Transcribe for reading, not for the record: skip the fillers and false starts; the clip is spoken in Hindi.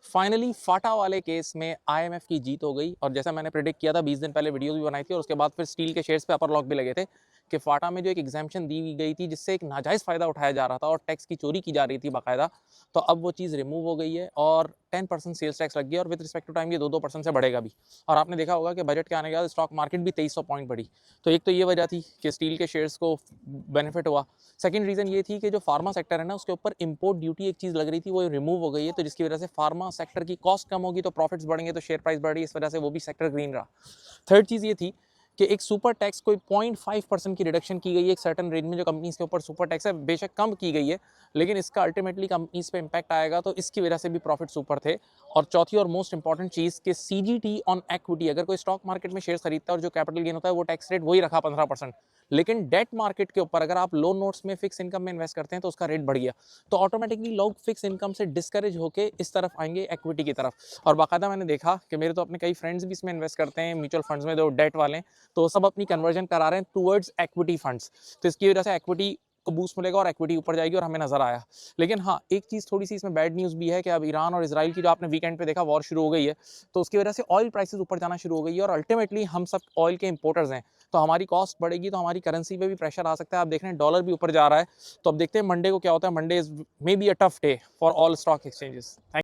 फाइनली फाटा वाले केस में आईएमएफ की जीत हो गई और जैसा मैंने प्रेडिक्ट किया था 20 दिन पहले वीडियोस भी बनाई थी और उसके बाद फिर स्टील के शेयर्स पे अपर लॉक भी लगे थे कि फाटा में जो एक एग्जाम्पशन दी गई थी जिससे एक नाजायज़ फ़ायदा उठाया जा रहा था और टैक्स की चोरी की जा रही थी बाकायदा, तो अब वो चीज़ रिमूव हो गई है और 10% सेल्स टैक्स लग गया और विद रिस्पेक्ट टू टाइम ये 2-2% से बढ़ेगा भी। और आपने देखा होगा कि बजट के आने के बाद स्टॉक मार्केट भी 2300 पॉइंट बढ़ी। तो एक तो ये वजह थी कि स्टील के शेयर्स को बेनिफिट हुआ। सेकंड रीज़न ये थी कि जो फार्मा सेक्टर है ना उसके ऊपर इंपोर्ट ड्यूटी एक चीज़ लग रही थी वो रिमूव हो गई है, तो जिसकी वजह से फार्मा सेक्टर की कॉस्ट कम होगी तो प्रॉफिट्स बढ़ेंगे तो शेयर प्राइस बढ़ी, इस वजह से वो भी सेक्टर ग्रीन रहा। थर्ड चीज़ ये थी कि एक सुपर टैक्स कोई 0.5% की रिडक्शन की गई है एक सर्टन रेंज में जो कंपनीज के ऊपर सुपर टैक्स है, बेशक कम की गई है लेकिन इसका अल्टीमेटली कंपनीज पे इम्पैक्ट आएगा तो इसकी वजह से भी प्रॉफिट सुपर थे। और चौथी और मोस्ट इंपॉर्टेंट चीज़ कि सीजीटी ऑन इक्विटी, अगर कोई स्टॉक मार्केट में शेयर खरीदता है और जो कैपिटल गेन होता है वो टैक्स रेट वही रखा 15%, लेकिन डेट मार्केट के ऊपर अगर आप लोन नोट्स में फिक्स इनकम में इन्वेस्ट करते हैं तो उसका रेट बढ़ गया, तो ऑटोमेटिकली लोग फिक्स इनकम से डिस्करेज होकर इस तरफ आएंगे इक्विटी की तरफ। और बाकायदा मैंने देखा कि मेरे तो अपने कई फ्रेंड्स भी इसमें इन्वेस्ट करते हैं म्यूचुअल फंड्स में, जो डेट वाले हैं, तो सब अपनी कन्वर्जन करा रहे हैं टूवर्ड्स इक्विटी फंड्स। तो इसकी वजह से इक्विटी को बूस्ट मिलेगा और इक्विटी ऊपर जाएगी और हमें नजर आया। लेकिन हाँ, एक चीज़ थोड़ी सी इसमें बैड न्यूज़ भी है कि अब ईरान और इजराइल की जो आपने वीकेंड पे देखा वॉर शुरू हो गई है, तो उसकी वजह से ऑयल प्राइसेस ऊपर जाना शुरू हो गई है और अल्टीमेटली हम सब ऑयल के इंपोर्टर्स हैं, तो हमारी कॉस्ट बढ़ेगी तो हमारी करेंसी पे भी प्रेशर आ सकता है। आप देख रहे हैं डॉलर भी ऊपर जा रहा है, तो अब देखते हैं मंडे को क्या होता है। Monday is may be a tough day for all stock exchanges.